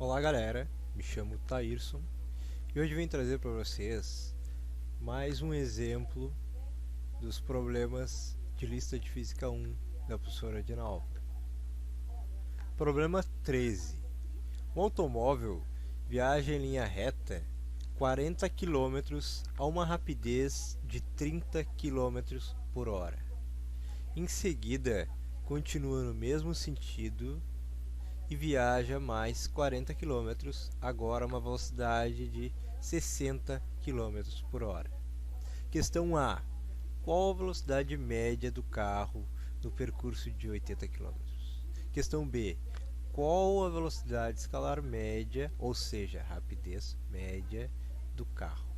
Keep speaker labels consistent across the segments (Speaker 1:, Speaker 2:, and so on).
Speaker 1: Olá galera, me chamo Tairson e hoje vim trazer para vocês mais um exemplo dos problemas de lista de Física 1 da professora Adinaal. Problema 13. Um automóvel viaja em linha reta 40 km a uma rapidez de 30 km por hora. Em seguida, continua no mesmo sentido e viaja mais 40 km, agora a uma velocidade de 60 km por hora. Questão A. Qual a velocidade média do carro no percurso de 80 km? Questão B. Qual a velocidade escalar média, ou seja, a rapidez média do carro?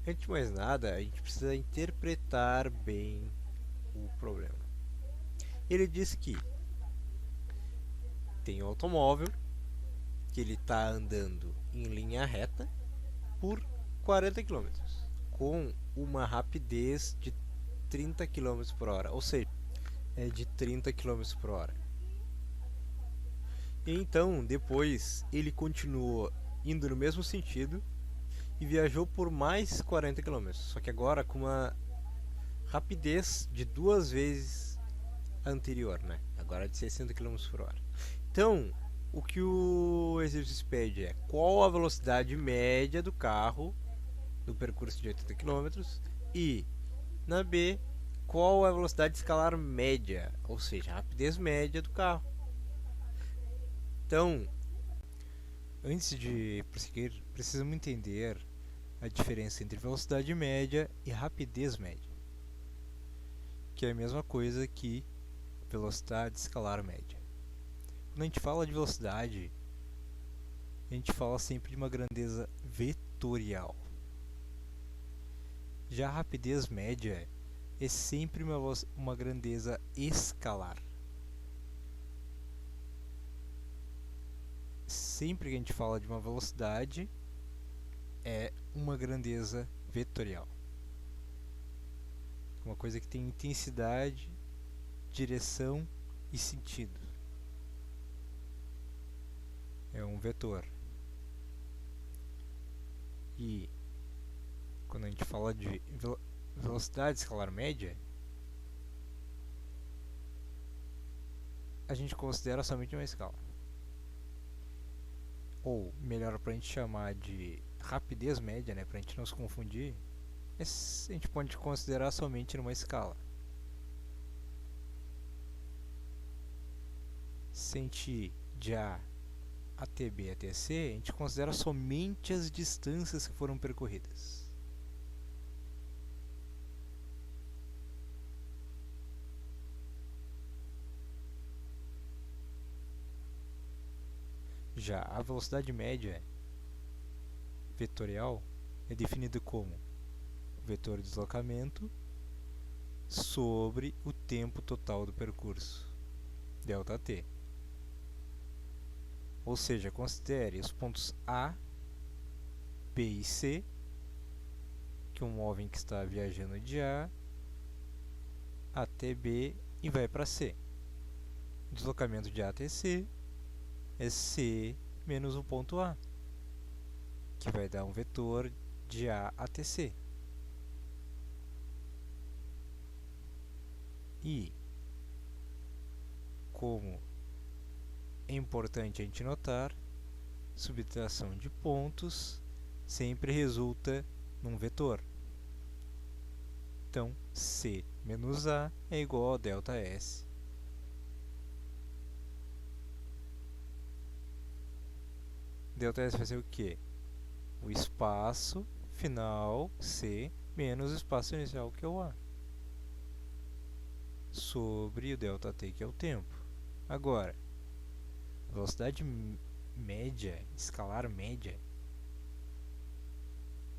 Speaker 1: Antes de mais nada, a gente precisa interpretar bem o problema. Ele diz que tem um automóvel que ele está andando em linha reta por 40 km com uma rapidez de 30 km por hora, ou seja, é de 30 km por hora. E então, depois, ele continuou indo no mesmo sentido e viajou por mais 40 km, só que agora com uma rapidez de duas vezes a anterior, né? Agora de 60 km por hora. Então, o que o exercício pede é qual a velocidade média do carro no percurso de 80 km e, na B, qual a velocidade escalar média, ou seja, a rapidez média do carro. Então, antes de prosseguir, precisamos entender a diferença entre velocidade média e rapidez média, que é a mesma coisa que velocidade escalar média. Quando a gente fala de velocidade, a gente fala sempre de uma grandeza vetorial. Já a rapidez média é sempre uma grandeza escalar. Sempre que a gente fala de uma velocidade, é uma grandeza vetorial. Uma coisa que tem intensidade, direção e sentido. É um vetor. E quando a gente fala de velocidade escalar média, a gente considera somente uma escala. Ou melhor, para a gente chamar de rapidez média, né, para a gente não se confundir, a gente pode considerar somente numa escala. Se a gente de A até B até C, a gente considera somente as distâncias que foram percorridas. Já a velocidade média vetorial é definida como o vetor de deslocamento sobre o tempo total do percurso, ΔT. Ou seja, considere os pontos A, B e C, que é um móvel que está viajando de A até B e vai para C. O deslocamento de A até C é C menos o ponto A, que vai dar um vetor de A até C. E, como é importante a gente notar, subtração de pontos sempre resulta num vetor. Então, C menos A é igual a ΔS. ΔS vai ser o quê? O espaço final C menos o espaço inicial, que é o A, sobre o ΔT, que é o tempo. Agora, velocidade média, escalar média,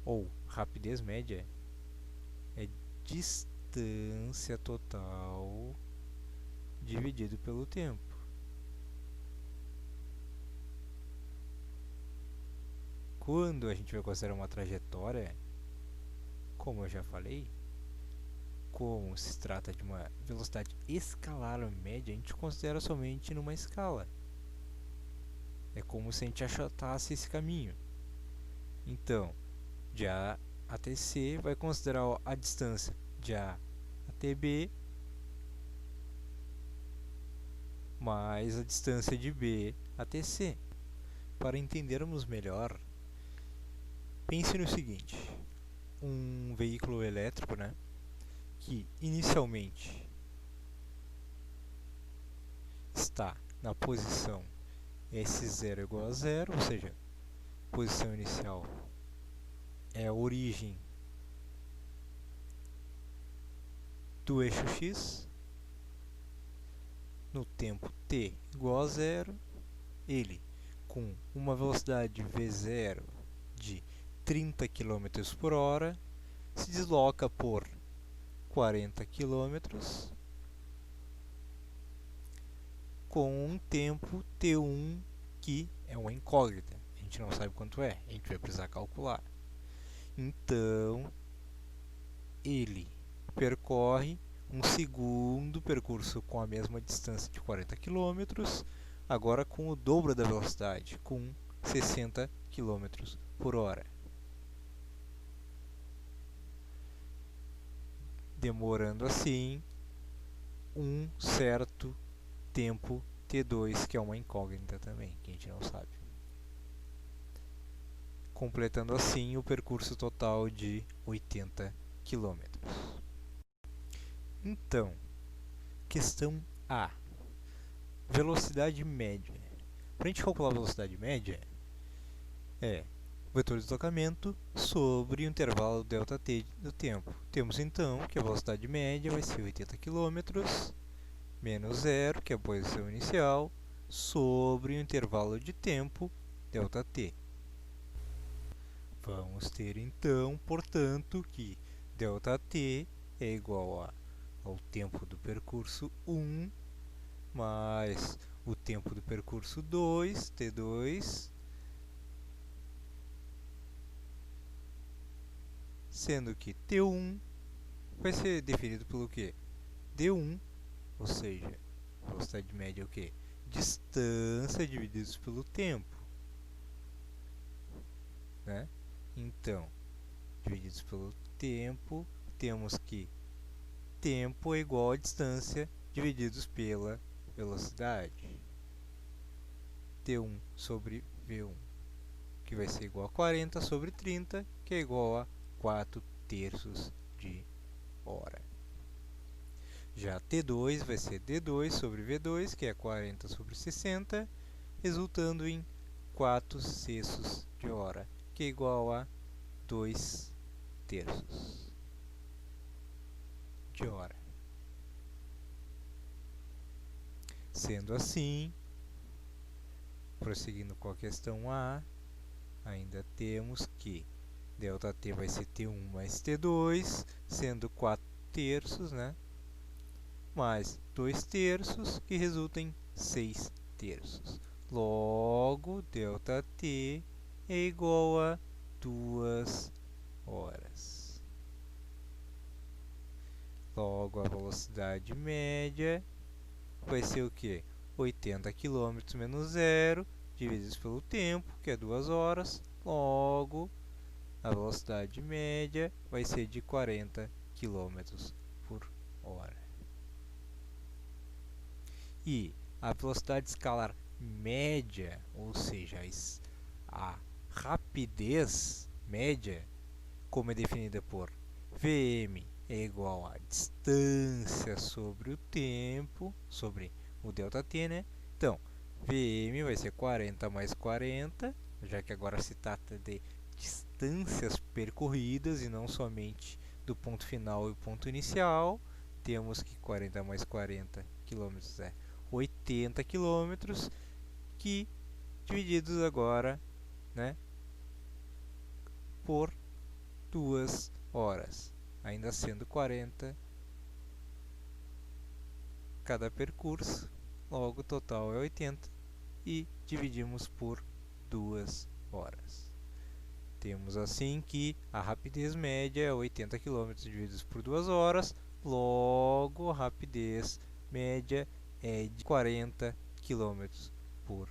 Speaker 1: ou rapidez média, é distância total dividido pelo tempo. Quando a gente vai considerar uma trajetória, como eu já falei, como se trata de uma velocidade escalar média, a gente considera somente numa escala. É como se a gente achatasse esse caminho. Então, de A até C vai considerar a distância de A até B mais a distância de B até C. Para entendermos melhor, pense no seguinte: um veículo elétrico, né, que inicialmente está na posição S0 igual a zero, ou seja, posição inicial é a origem do eixo X, no tempo t igual a zero, ele com uma velocidade v0 de 30 km por hora se desloca por 40 km com um tempo t1 que é uma incógnita, a gente não sabe quanto é, a gente vai precisar calcular. Então, ele percorre um segundo percurso com a mesma distância de 40 km, agora com o dobro da velocidade, com 60 km por hora. Demorando assim um certo tempo t2, que é uma incógnita também, que a gente não sabe. Completando assim o percurso total de 80 km. Então, questão A. Velocidade média. Para a gente calcular a velocidade média, é o vetor de deslocamento sobre o intervalo ΔT do tempo. Temos então que a velocidade média vai ser 80 km menos zero, que é a posição inicial, sobre o intervalo de tempo ΔT. Vamos ter então, portanto, que ΔT é igual ao tempo do percurso 1 mais o tempo do percurso 2, T2, sendo que T1 vai ser definido pelo quê? D1, ou seja, velocidade média é o quê? Distância divididos pelo tempo, né? Então, divididos pelo tempo, temos que tempo é igual a distância divididos pela velocidade. T1 sobre V1, que vai ser igual a 40 sobre 30, que é igual a 4 terços de hora. Já T2 vai ser D2 sobre V2, que é 40 sobre 60, resultando em 4 sextos de hora, que é igual a 2 terços de hora. Sendo assim, prosseguindo com a questão A, ainda temos que ΔT vai ser T1 mais T2, sendo 4 terços, né? Mais 2 terços, que resulta em 6 terços. Logo, ΔT é igual a 2 horas. Logo, a velocidade média vai ser o quê? 80 km menos zero, divididos pelo tempo, que é 2 horas. Logo, a velocidade média vai ser de 40 km por hora. E a velocidade escalar média, ou seja, a rapidez média, como é definida por Vm é igual a distância sobre o tempo, sobre o ΔT, né? Então, Vm vai ser 40 mais 40, já que agora se trata de distâncias percorridas e não somente do ponto final e ponto inicial. Temos que 40 mais 40 km é 80 km, que divididos agora, né, por 2 horas, ainda sendo 40 cada percurso, logo o total é 80 e dividimos por 2 horas. Temos assim que a rapidez média é 80 km divididos por 2 horas, logo a rapidez média é de 40 km por